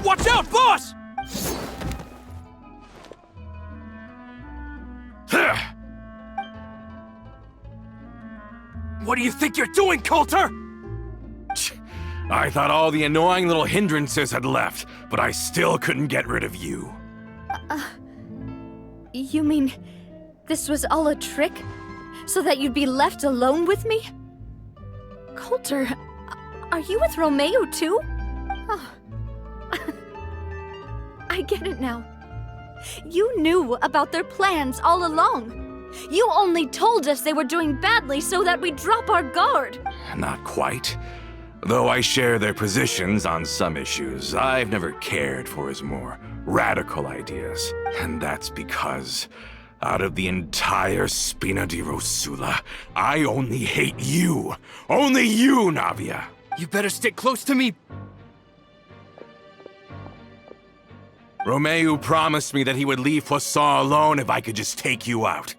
Watch out, boss! What do you think you're doing, Coulter? I thought all the annoying little hindrances had left, but I still couldn't get rid of you. You mean this was all a trick? So that you'd be left alone with me? Coulter, are you with Romeo too? Oh. I get it now. You knew about their plans all along. You only told us they were doing badly so that we'd drop our guard. Not quite. Though I share their positions on some issues, I've never cared for his more radical ideas. And that's because, out of the entire Spina di Rosula, I only hate you. Only you, Navia. You better stick close to me. Romeo promised me that he would leave Poisson alone if I could just take you out.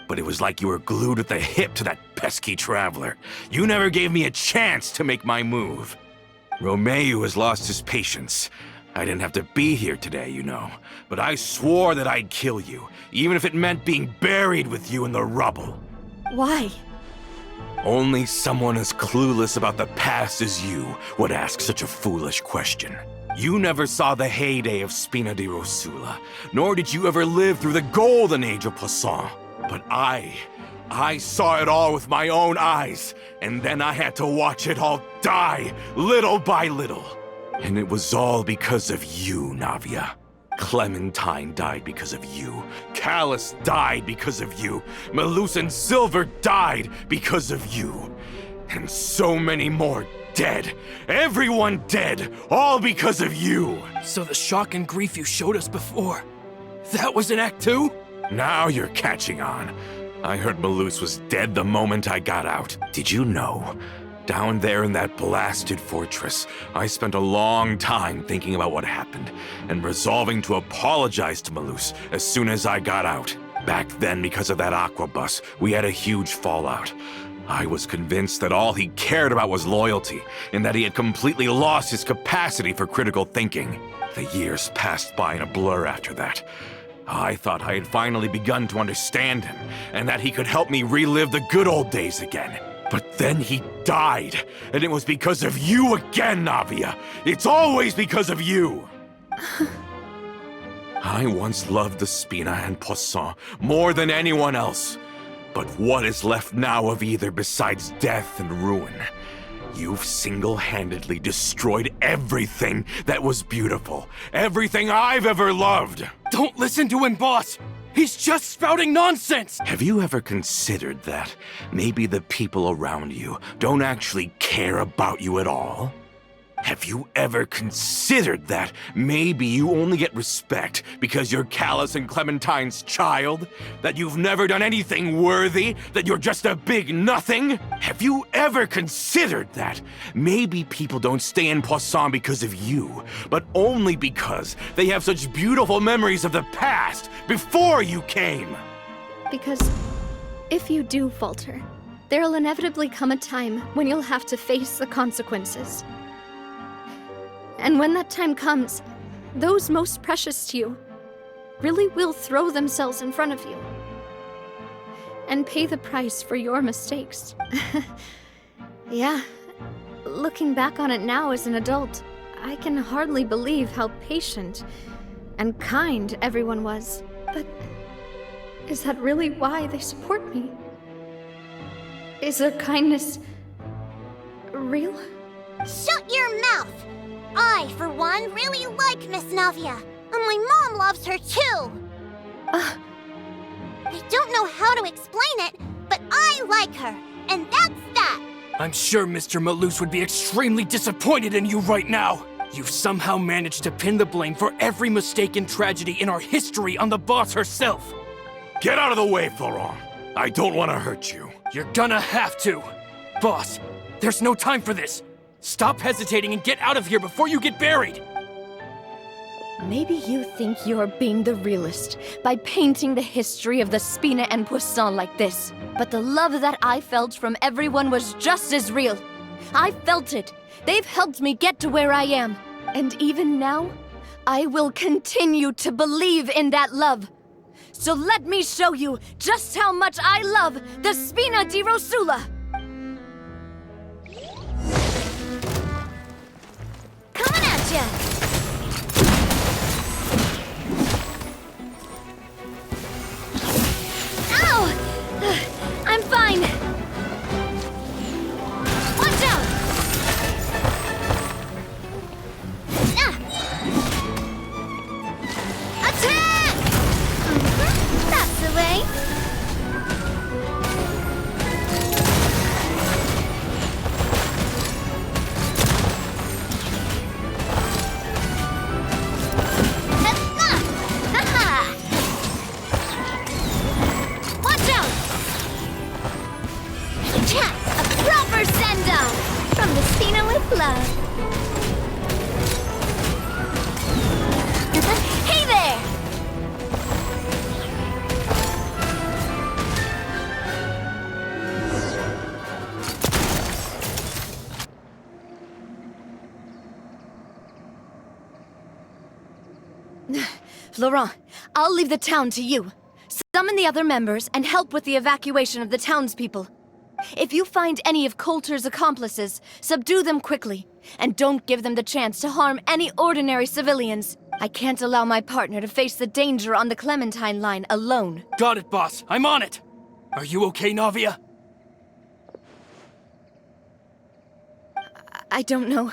But it was like you were glued at the hip to that pesky traveler. You never gave me a chance to make my move. Romeo has lost his patience. I didn't have to be here today, you know. But I swore that I'd kill you, even if it meant being buried with you in the rubble. Why? Only someone as clueless about the past as you would ask such a foolish question. You never saw the heyday of Spina di Rosula, nor did you ever live through the golden age of Poisson. But I saw it all with my own eyes, and then I had to watch it all die, little by little. And it was all because of you, Navia. Clementine died because of you. Callus died because of you. Malus and Silver died because of you. And so many more dead. Everyone dead, all because of you. So the shock and grief you showed us before, that was in Act 2? Now you're catching on. I heard Malus was dead the moment I got out. Did you know? Down there in that blasted fortress, I spent a long time thinking about what happened and resolving to apologize to Malus as soon as I got out. Back then, because of that aqua bus, we had a huge fallout. I was convinced that all he cared about was loyalty, and that he had completely lost his capacity for critical thinking. The years passed by in a blur after that. I thought I had finally begun to understand him, and that he could help me relive the good old days again. But then he died, and it was because of you again, Navia. It's always because of you. I once loved the Spina and Poisson more than anyone else. But what is left now of either besides death and ruin? You've single-handedly destroyed everything that was beautiful. Everything I've ever loved. Don't listen to him, boss! He's just spouting nonsense! Have you ever considered that maybe the people around you don't actually care about you at all? Have you ever considered that maybe you only get respect because you're Callus and Clementine's child? That you've never done anything worthy? That you're just a big nothing? Have you ever considered that maybe people don't stay in Poisson because of you, but only because they have such beautiful memories of the past before you came? Because if you do falter, there'll inevitably come a time when you'll have to face the consequences. And when that time comes, those most precious to you really will throw themselves in front of you and pay the price for your mistakes. Yeah, looking back on it now as an adult, I can hardly believe how patient and kind everyone was. But is that really why they support me? Is their kindness real? Shut your mouth! I, for one, really like Miss Navia, and my mom loves her too! I don't know how to explain it, but I like her, and that's that! I'm sure Mr. Malus would be extremely disappointed in you right now! You've somehow managed to pin the blame for every mistake and tragedy in our history on the boss herself! Get out of the way, Florent! I don't want to hurt you. You're gonna have to! Boss, there's no time for this! Stop hesitating and get out of here before you get buried! Maybe you think you're being the realist by painting the history of the Spina and Poisson like this. But the love that I felt from everyone was just as real. I felt it. They've helped me get to where I am. And even now, I will continue to believe in that love. So let me show you just how much I love the Spina di Rosula! Coming at ya! Ow! I'm fine! Watch out! Attack! That's the way. Watch out! A proper send-off from the Spina with love. Hey there! Florent, I'll leave the town to you. Summon the other members and help with the evacuation of the townspeople. If you find any of Coulter's accomplices, subdue them quickly, and don't give them the chance to harm any ordinary civilians. I can't allow my partner to face the danger on the Clementine line alone. Got it, boss. I'm on it. Are you okay, Navia? I don't know,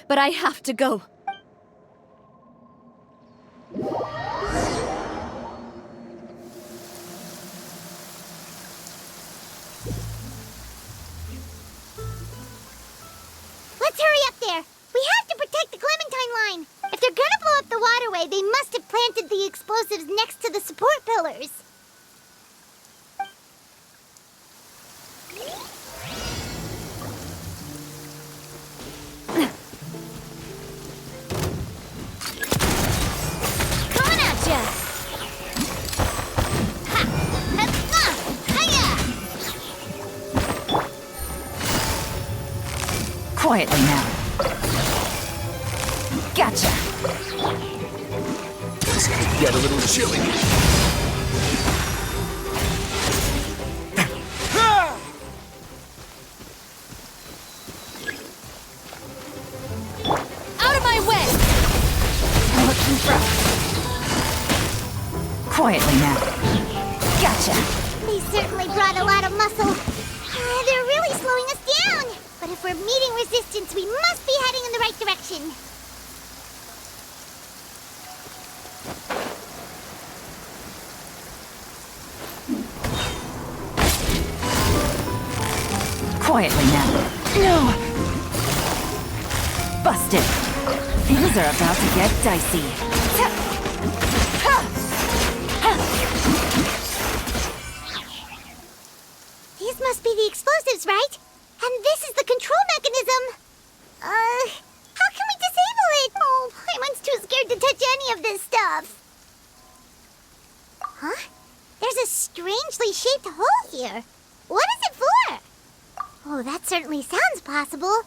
but I have to go. Let's hurry up there. We have to protect the Clementine line. If they're gonna blow up the waterway, they must have planted the explosives next to the support pillars. Coming at ya! Quietly now. Gotcha. This could get a little chilly. Out of my way! Looking for... Quietly now. Gotcha. They certainly brought a lot of muscle. They're really slowing us down. But if we're meeting resistance, we must be heading in the right direction. Quietly now. No! Busted. Things are about to get dicey. These must be the explosives, right? And this is the control mechanism. How can we disable it? Oh, Paimon's too scared to touch any of this stuff. Huh? There's a strangely shaped hole here. What is it for? Oh, that certainly sounds possible.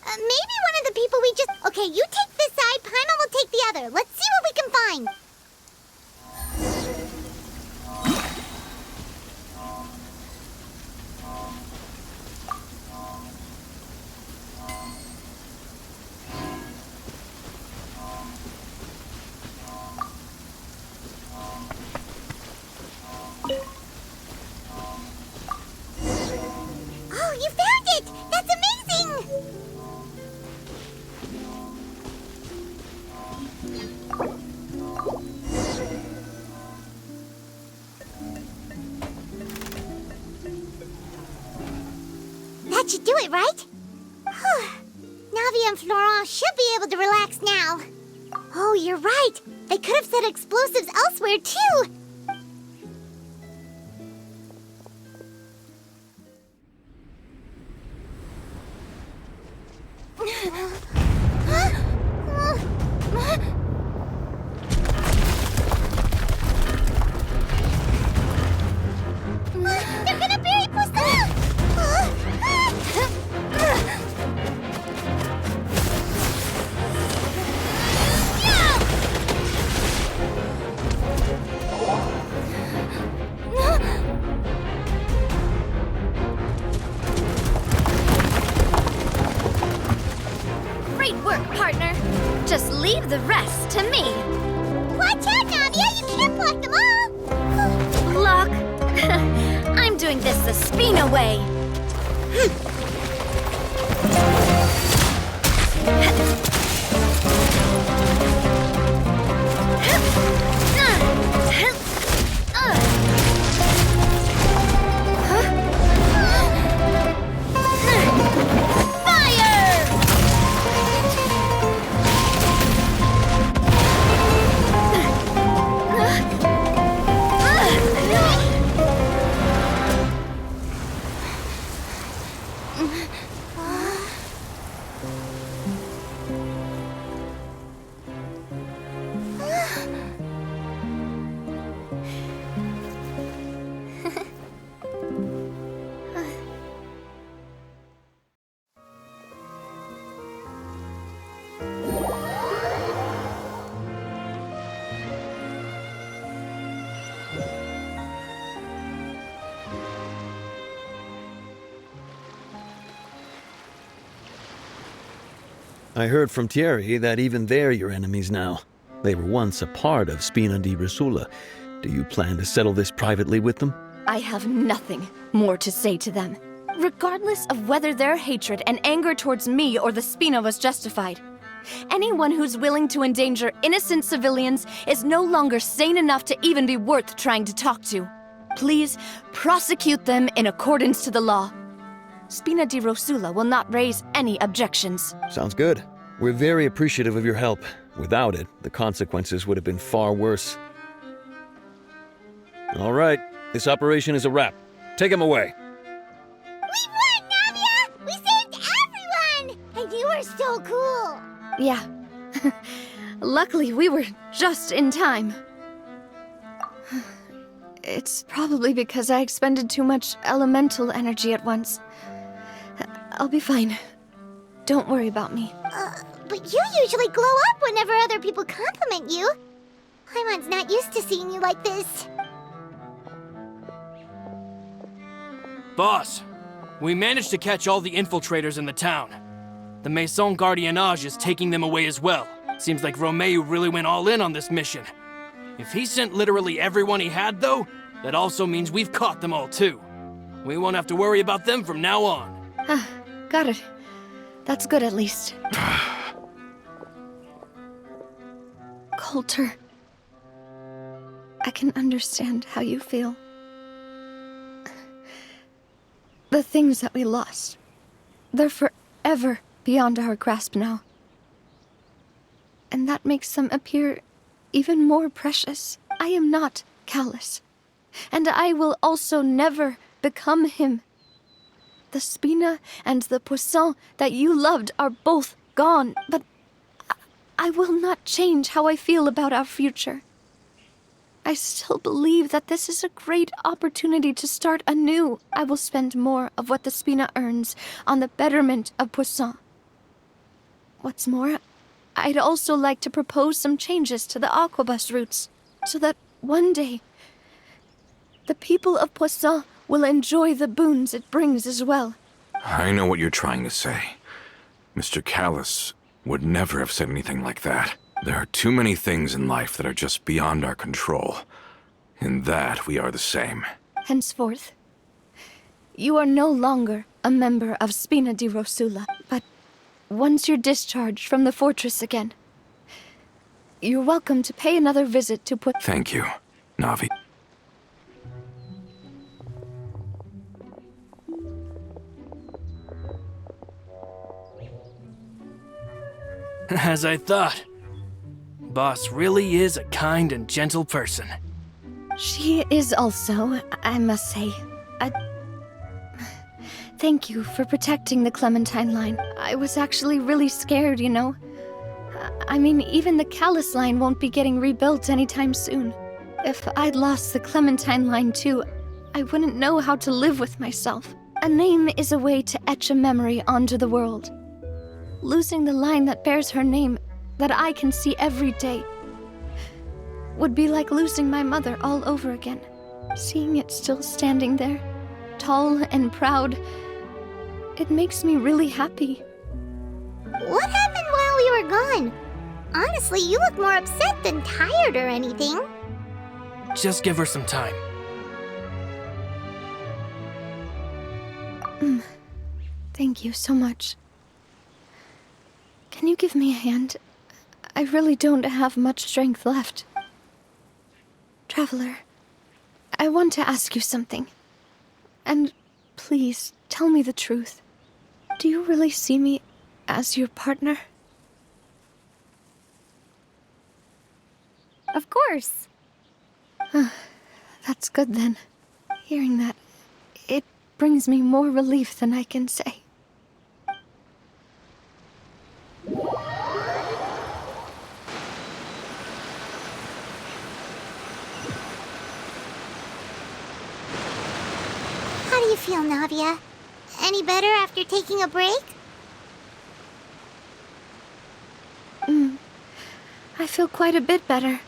Maybe one of the people we just... Okay, you take this side, Paimon will take the other. Let's see what we can find. Oh, you found it! That's amazing! That should do it, right? Navia and Florent should be able to relax now. Oh, you're right. They could have set explosives elsewhere, too. They're gonna bury Priscilla! just leave the rest to me. Watch out, Navia! You can't block them all! Block? I'm doing this the Spina way. I heard from Thierry that even they're your enemies now. They were once a part of Spina di Rosula. Do you plan to settle this privately with them? I have nothing more to say to them, regardless of whether their hatred and anger towards me or the Spina was justified. Anyone who's willing to endanger innocent civilians is no longer sane enough to even be worth trying to talk to. Please prosecute them in accordance to the law. Spina di Rosula will not raise any objections. Sounds good. We're very appreciative of your help. Without it, the consequences would have been far worse. All right, this operation is a wrap. Take him away. We won, Navia! We saved everyone! And you were so cool! Yeah. Luckily, we were just in time. It's probably because I expended too much elemental energy at once. I'll be fine. Don't worry about me. But you usually glow up whenever other people compliment you. Paimon's not used to seeing you like this. Boss, we managed to catch all the infiltrators in the town. The Maison Gardiennage is taking them away as well. Seems like Romeo really went all in on this mission. If he sent literally everyone he had, though, that also means we've caught them all, too. We won't have to worry about them from now on. Got it. That's good, at least. Coulter, I can understand how you feel. The things that we lost, they're forever beyond our grasp now. And that makes them appear even more precious. I am not callous, and I will also never become him. The Spina and the Poisson that you loved are both gone, but I will not change how I feel about our future. I still believe that this is a great opportunity to start anew. I will spend more of what the Spina earns on the betterment of Poisson. What's more, I'd also like to propose some changes to the Aquabus routes, so that one day, the people of Poisson will enjoy the boons it brings as well. I know what you're trying to say. Mr. Callus would never have said anything like that. There are too many things in life that are just beyond our control. In that, we are the same. Henceforth, you are no longer a member of Spina di Rosula, but once you're discharged from the fortress again, you're welcome to pay another visit to Thank you, Navi. As I thought. Boss really is a kind and gentle person. She is also, I must say, Thank you for protecting the Clementine line. I was actually really scared, you know. I mean, even the Callus line won't be getting rebuilt anytime soon. If I'd lost the Clementine line too, I wouldn't know how to live with myself. A name is a way to etch a memory onto the world. Losing the line that bears her name, that I can see every day, would be like losing my mother all over again. Seeing it still standing there, tall and proud, it makes me really happy. What happened while we were gone? Honestly, you look more upset than tired or anything. Just give her some time. Thank you so much. Can you give me a hand? I really don't have much strength left. Traveler, I want to ask you something. And please, tell me the truth. Do you really see me as your partner? Of course. That's good then. Hearing that, it brings me more relief than I can say. How do you feel, Navia? Any better after taking a break? I feel quite a bit better.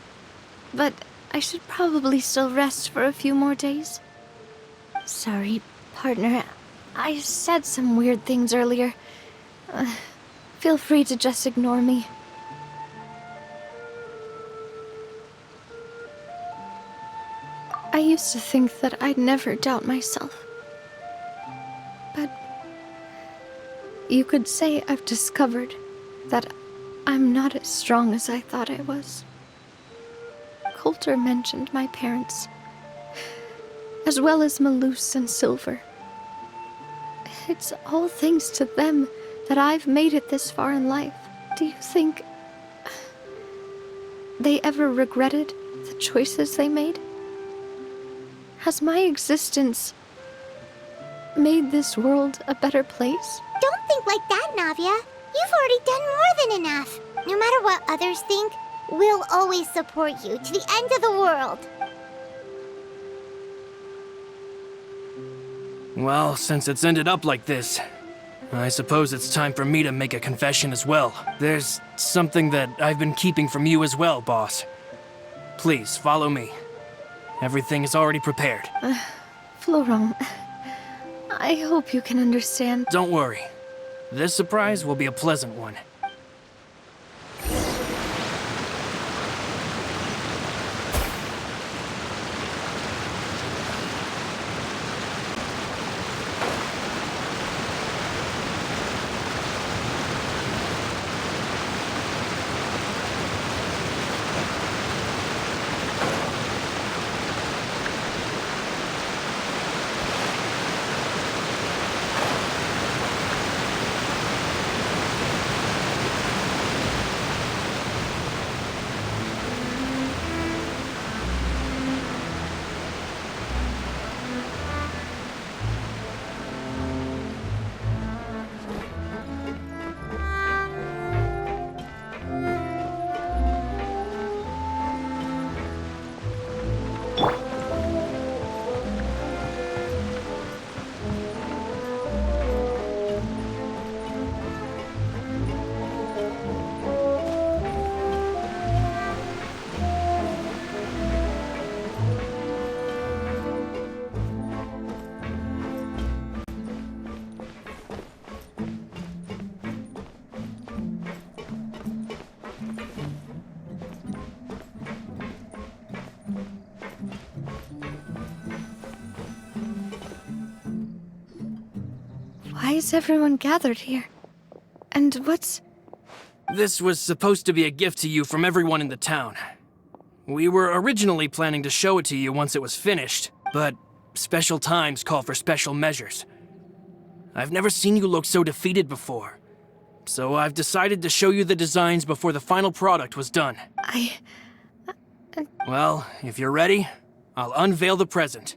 But I should probably still rest for a few more days. Sorry, partner. I said some weird things earlier. Feel free to just ignore me. I used to think that I'd never doubt myself. But you could say I've discovered that I'm not as strong as I thought I was. Coulter mentioned my parents, as well as Malus and Silver. It's all thanks to them that I've made it this far in life. Do you think they ever regretted the choices they made? Has my existence made this world a better place? Don't think like that, Navia. You've already done more than enough. No matter what others think, we'll always support you to the end of the world. Well, since it's ended up like this, I suppose it's time for me to make a confession as well. There's something that I've been keeping from you as well, boss. Please, follow me. Everything is already prepared. Florent, I hope you can understand. Don't worry. This surprise will be a pleasant one. Why is everyone gathered here? And what's... This was supposed to be a gift to you from everyone in the town. We were originally planning to show it to you once it was finished, but special times call for special measures. I've never seen you look so defeated before, so I've decided to show you the designs before the final product was done. Well, if you're ready, I'll unveil the present.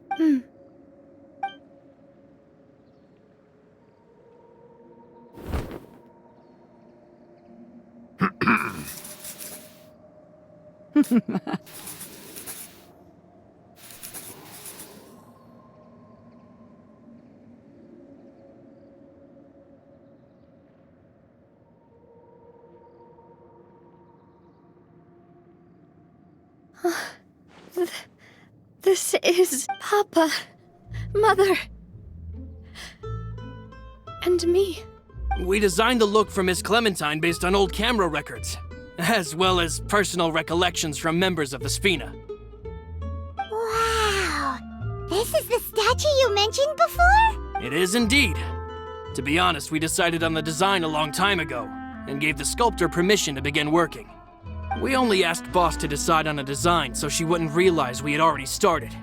This is Papa, Mother, and me. We designed the look for Miss Clementine based on old camera records. as well as personal recollections from members of the Spina. Wow! This is the statue you mentioned before? It is indeed. To be honest, we decided on the design a long time ago, and gave the sculptor permission to begin working. We only asked Boss to decide on a design so she wouldn't realize we had already started.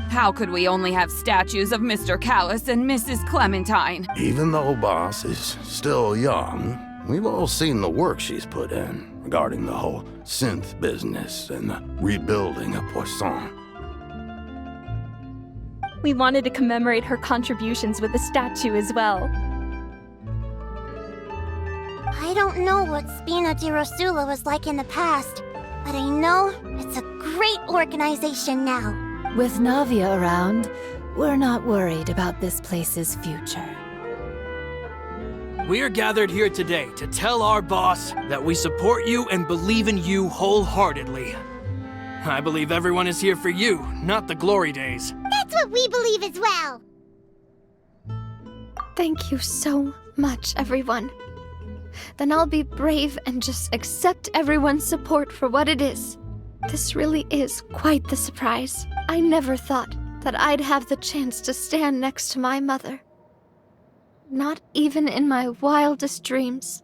How could we only have statues of Mr. Callus and Mrs. Clementine? Even though Boss is still young, we've all seen the work she's put in regarding the whole synth business and the rebuilding of Poisson. We wanted to commemorate her contributions with a statue as well. I don't know what Spina di Rosula was like in the past, but I know it's a great organization now. With Navia around, we're not worried about this place's future. We are gathered here today to tell our boss that we support you and believe in you wholeheartedly. I believe everyone is here for you, not the glory days. That's what we believe as well! Thank you so much, everyone. Then I'll be brave and just accept everyone's support for what it is. This really is quite the surprise. I never thought that I'd have the chance to stand next to my mother. Not even in my wildest dreams.